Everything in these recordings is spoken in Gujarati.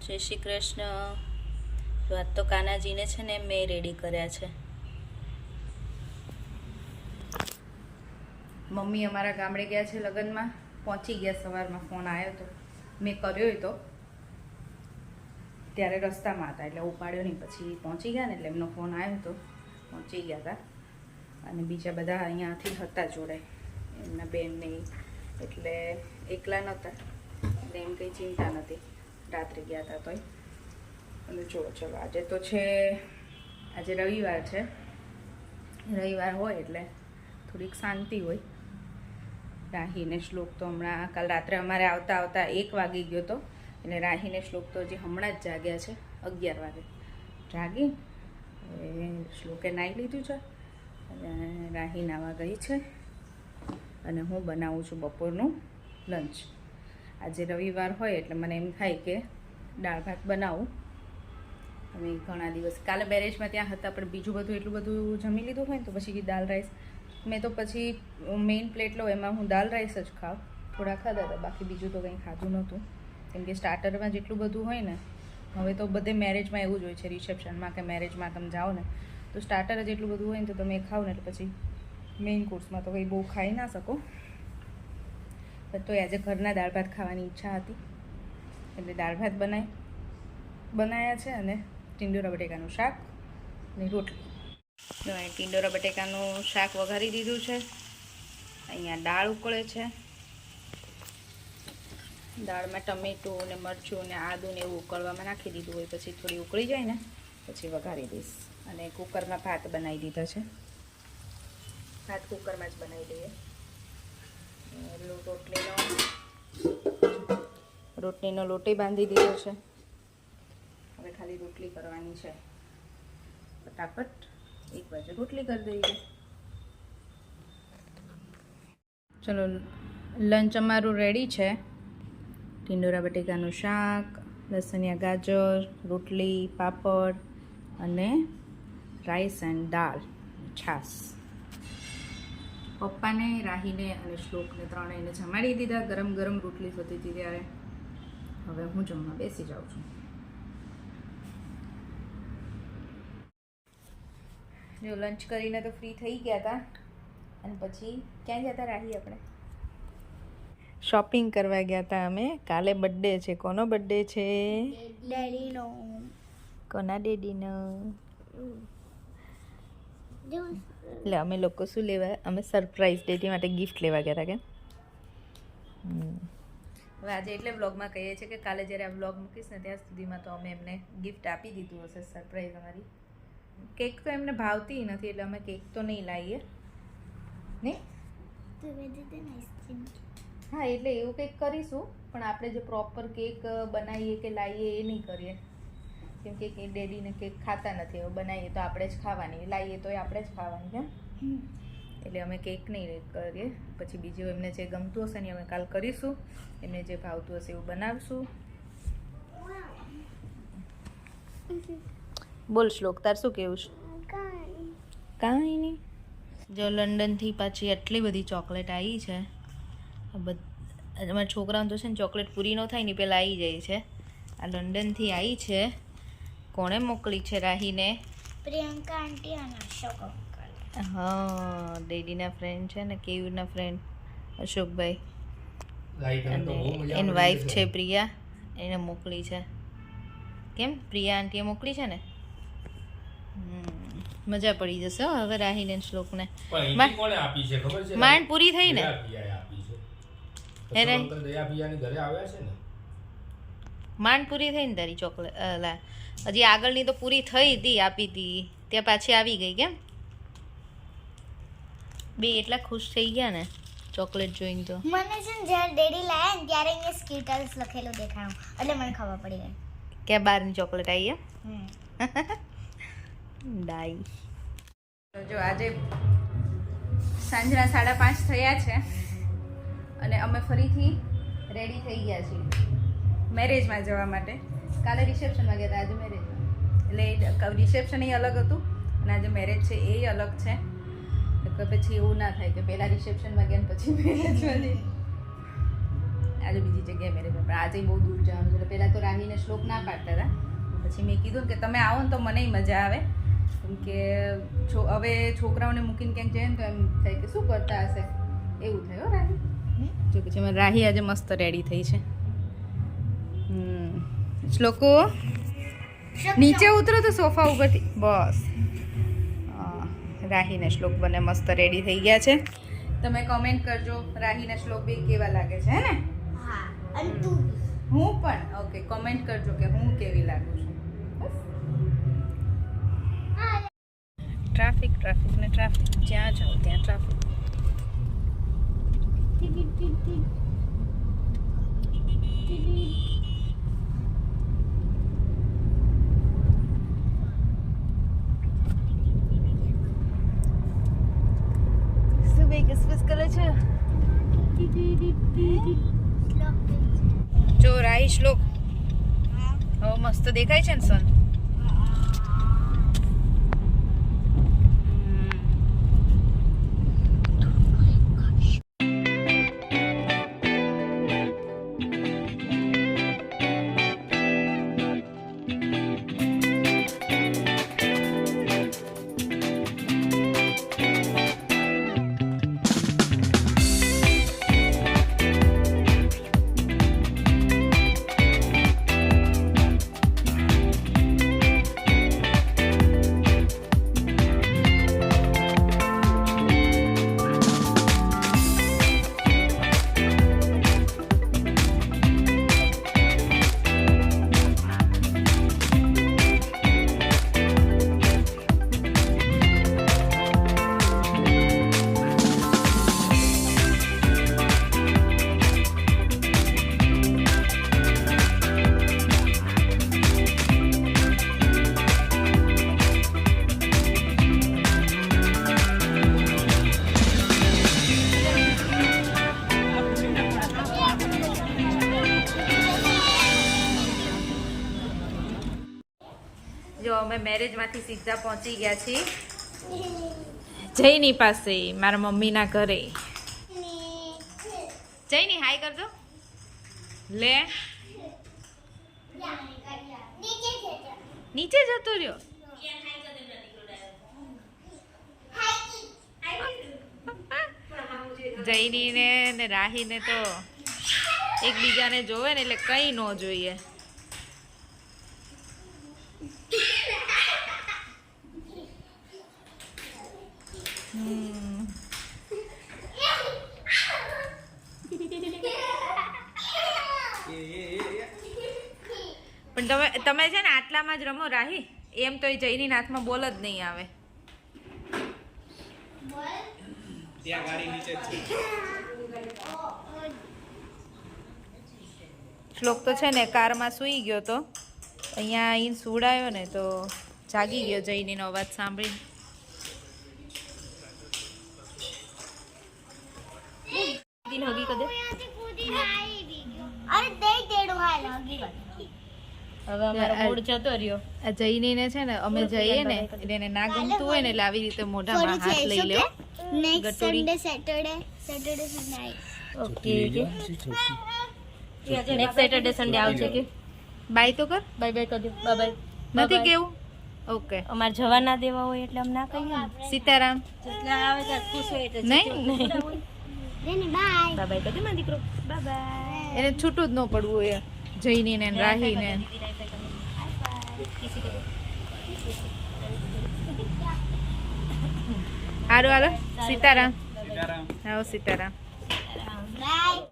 જય શ્રી કૃષ્ણ. તો આજ તો કાનાજીને છે ને મેં રેડી કર્યા છે. મમ્મી અમારા ગામડે ગયા છે લગ્નમાં, પહોંચી ગયા. સવારમાં ફોન આવ્યો હતો, મેં કર્યો હતો ત્યારે રસ્તામાં હતા એટલે ઉપાડ્યો નહીં. પછી પહોંચી ગયા ને એટલે એમનો ફોન આવ્યો હતો, પહોંચી ગયા હતા. અને બીજા બધા અહીંયાથી હતા જોડે, એમના બેનને, એટલે એકલા નહોતા એટલે એમ કંઈ ચિંતા નથી. રાત્રે ગયા હતા તોય. અને ચલો આજે તો છે, આજે રવિવાર છે. રવિવાર હોય એટલે થોડીક શાંતિ હોય. રાહીને શ્લોક તો હમણાં કાલ રાત્રે અમારે આવતા આવતા 1 વાગી ગયો હતો, એટલે રાહીને શ્લોક તો હજી હમણાં જ જાગ્યા છે. 11 વાગે જાગી શ્લોકે નાહી લીધું છે અને રાહી નાવા ગઈ છે. અને હું બનાવું છું બપોરનું લંચ. આજે રવિવાર હોય એટલે મને એમ થાય કે દાળ ભાત બનાવું. અમે ઘણા દિવસ કાલે મેરેજમાં ત્યાં હતા પણ બીજું બધું એટલું બધું જમી લીધું હોય ને તો પછી દાલ રાઈસ મેં તો પછી મેઇન પ્લેટ લો એમાં હું દાલ રાઈસ જ ખાઉં. થોડા ખાધા હતા, બાકી બીજું તો કંઈ ખાધું નહોતું. કેમ કે સ્ટાર્ટરમાં જેટલું બધું હોય ને, હવે તો બધે મેરેજમાં એવું જ હોય છે, રિસેપ્શનમાં કે મેરેજમાં તમે જાઓ ને તો સ્ટાર્ટર જ એટલું બધું હોય ને તો તમે ખાઓ ને એટલે પછી મેઇન કોર્સમાં તો કંઈ બહુ ખાઈ ના શકો. તો આજે ઘરના દાળ ભાત ખાવાની ઈચ્છા હતી એટલે દાળ ભાત બનાવ્યા છે અને ટીંડોરા બટેકાનું શાક અને રોટલી. ટીંડોરા બટેકાનું શાક વઘારી દીધું છે. અહીંયા દાળ ઉકળે છે. દાળમાં ટમેટું ને મરચું ને આદું ને એવું ઉકળવામાં નાખી દીધું હોય, પછી થોડી ઉકળી જાય ને પછી વઘારી દઈશ. અને કુકરમાં ભાત બનાવી દીધા છે. ભાત કુકરમાં જ બનાવી દઈએ. રોટલીનો લોટી બાંધી દીધો છે. હવે ખાલી રોટલી કરવાની છે. ફટાફટ એક બાજુ રોટલી કરી દઈએ. ચલો લંચ અમારું રેડી છે. ટીંડોરા બટેકાનું શાક, લસણિયા ગાજર, રોટલી, પાપડ અને રાઈસ એન્ડ દાળ, છાશ. પપ્પાને, રાહીને અને શ્લોકને ત્રણેયને જમાડી દીધા. ગરમ ગરમ રોટલી થતી હતી ત્યારે. હવે હું જમવા બેસી જાઉં છું. જો લંચ કરીને તો ફ્રી થઈ ગયા હતા અને પછી ક્યાં ગયા હતા રાહી? આપણે શોપિંગ કરવા ગયા હતા અમે. કાલે બર્થડે છે. કોનો બર્થડે છે? ડેડીનો. કોના ડેડીનો? એટલે અમે લોકો શું લેવા, અમે સરપ્રાઈઝ ડેડી માટે ગિફ્ટ લેવા ગયા હતા કે. હવે આજે એટલે વ્લોગમાં કહીએ છીએ કે કાલે જ્યારે આ વ્લોગ મૂકીશ ને ત્યાં સુધીમાં તો અમે એમને ગિફ્ટ આપી દીધું હશે, સરપ્રાઈઝ અમારી. કેક તો એમને ભાવતી નથી એટલે અમે કેક તો નહીં લાવીએ નહીં. હા એટલે એવું કંઈક કરીશું, પણ આપણે જે પ્રોપર કેક બનાવીએ કે લાવીએ એ નહીં કરીએ. કેમ કે ડેડીને કેક ખાતા નથી. હવે બનાવીએ તો આપણે જ ખાવાની, લાવીએ તો આપણે જ ખાવાની. કેમ એટલે અમે કેક નહીં કરીએ. પછી બીજું એમને જે ગમતું હશે ને અમે કાલ કરીશું. એમને જે ભાવતું હશે એવું બનાવશું. બોલ શ્લોક, તાર શું કેવું છે? કાંઈ નહીં. જો લંડનથી પાછી આટલી બધી ચોકલેટ આવી છે. અમારા છોકરાઓને તો છે ને ચોકલેટ પૂરી ન થાય ને પહેલાં આવી જાય છે. આ લંડનથી આવી છે. કોણે મોકલી છે? રાહીને. પ્રિયંકા આંટી અને અશોક અંકલ. હા, ડેડીના ફ્રેન્ડ છે ને, કેયુરના ફ્રેન્ડ અશોકભાઈ. અને એની વાઈફ છે પ્રિયા, એને મોકલી છે. કેમ? પ્રિયા આંટીએ મોકલી છે ને. મજા પડી જશે હવે રાહીને શ્લોકને. માંડ પૂરી થઈ ને. માંડ પૂરી થઈ ને તારી ચોકલેટ. હજી આગળની તો પૂરી થઈ હતી, આપી હતી ત્યાં પાછી આવી ગઈ. કેમ? બે એટલા ખુશ થઈ ગયા ને ચોકલેટ જોઈને. તો મને છે ને જ્યારે ડેડી લાયા ને ત્યારે અહીંયા સ્કીટલ્સ લખેલું દેખાણું એટલે મને ખબર પડી ગઈ કે બહારની ચોકલેટ આવી. ડાઈ. જો આજે સાંજના 5:30 થયા છે અને અમે ફરીથી રેડી થઈ ગયા છીએ મેરેજમાં જવા માટે. કાલે રિસેપ્શનમાં ગયા હતા, આજે મેરેજમાં. એટલે રિસેપ્શન એ અલગ હતું અને આજે મેરેજ છે એ અલગ છે. એટલે પછી એવું ના થાય કે પહેલાં રિસેપ્શનમાં ગયા ને પછી મેરેજમાં જઈએ. આજે બીજી જગ્યાએ મેરેજ પણ આજે બહુ દૂર જવાનું છે. પહેલાં તો રાહીને શ્લોક ના પાડતા હતા, પછી મેં કીધું કે તમે આવો ને તો મને મજા આવે, કેમ કે હવે છોકરાઓને મૂકીને ક્યાંક જાય ને તો એમ થાય કે શું કરતા હશે એવું થયું. રાહી જો પછી અમારી રાહી આજે મસ્ત રેડી થઈ છે. શ્લોકો નીચે ઉતરો તો સોફા ઉપરથી, બસ. રાહીને શ્લોક બંને મસ્ત રેડી થઈ ગયા છે. તમે કમેન્ટ કરજો રાહીને શ્લોક બે કેવા લાગે છે, હે ને? હા, અને તું હું પણ ઓકે કમેન્ટ કરજો કે હું કેવી લાગુ છું. ટ્રાફિક ને ટ્રાફિક, જ્યાં જાઓ ત્યાં ટ્રાફિક. શું બે કિસમિસ કરે છે? જો રાહી શ્લોક હવે મસ્ત દેખાય છે ને સન? જો અમે મેરેજમાંથી સીધા પહોંચી ગયા છીએ જયની પાસે, મારા મમ્મીના ઘરે. જયની હાય કરજો. લે નીચે જતો રહ્યો. જયની ને રાહીને તો એકબીજાને જોવે ને એટલે કંઈ ન જોઈએ. પણ તમે છે ને આટલામાં જ રમો રાહી, એમ તો એ જયની હાથમાં બોલ જ નહીં આવે. શ્લોક તો છે ને કારમાં સૂઈ ગયો તો, અહીંયા આવીને સુડાયો ને તો જાગી ગયો જયનીનો અવાજ સાંભળીને. હગી કદે અરે દે તેડો હાલ હગી કર. હવે અમારો મૂડ જતો રહ્યો. આ જઈને છે ને અમે જઈએ ને એટલે એને ના ગમતું હોય ને એટલે આવી રીતે મોઢામાં હાથ લઈ લેવો. Next Sunday Saturday Sunday okay next Saturday Sunday આવશે કે બાય તો કર. બાય બાય કરી દો. Bye bye. નથી કેવું? ઓકે. અમારે જવા ના દેવા હોય એટલે અમ ના કહીએ. સીતારામ. એટલે આવે તો ખુશ હોય એટલે નહીં રેની બાય બાય બાય કરી દે મારો દીકરો. Bye bye. એને છૂટું જ ન પડવું હોય જઈને ને રાહીને. હારું હાલો સીતારામ. હા સીતારામ. બાય.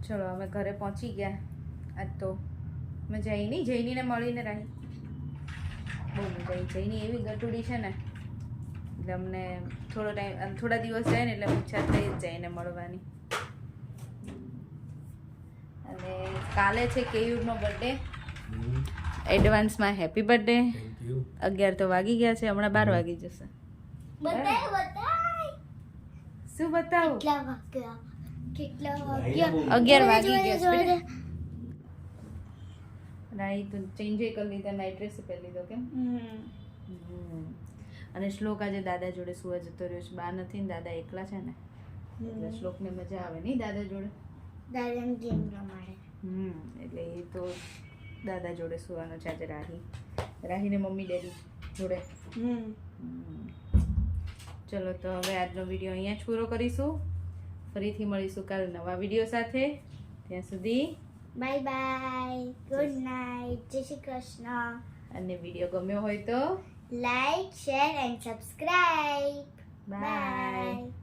ચલો અમે ઘરે પહોંચી ગયા. આજ તો મેં જઈનીને મળીને રહી. બહુ મજા આવી. જઈની એવી ગટુડી છે ને એટલે અમને થોડા દિવસ જાય ને એટલે ઈચ્છા થઈ જ જાય એને મળવાની. અને કાલે છે કેયુરનો બર્થડે. એડવાન્સમાં હેપી બર્થડે. 11 તો વાગી ગયા છે, હમણાં 12 વાગી જશે. બતાય શું બતાવું? કેટલા વાગ્યા 11 વાગી ગયા છે. રાઈ તો ચેન્જ કરી લીધા, નાઇટ ડ્રેસ પહેરી લીધો કેમ? અને શ્લોક આજે દાદા જોડે સુવા જતો રહ્યો છે. બા નથી ને દાદા એકલા છે ને એટલે શ્લોકને મજા આવે નહીં દાદા જોડે. દાદાની ગેમ રમાડે. એટલે એ તો દાદા જોડે સુવાનો છે આજે રાહીને મમ્મી ડેડી જોડે. ચલો તો હવે આજનો વિડીયો અહીંયા જ પૂરો કરીશું. ફરીથી મળીશું કાલે નવા વિડીયો સાથે. ત્યાં સુધી બાય બાય, ગુડ નાઇટ, જય શ્રી કૃષ્ણ. અને વિડીયો ગમ્યો હોય તો like, share and subscribe. Bye. By.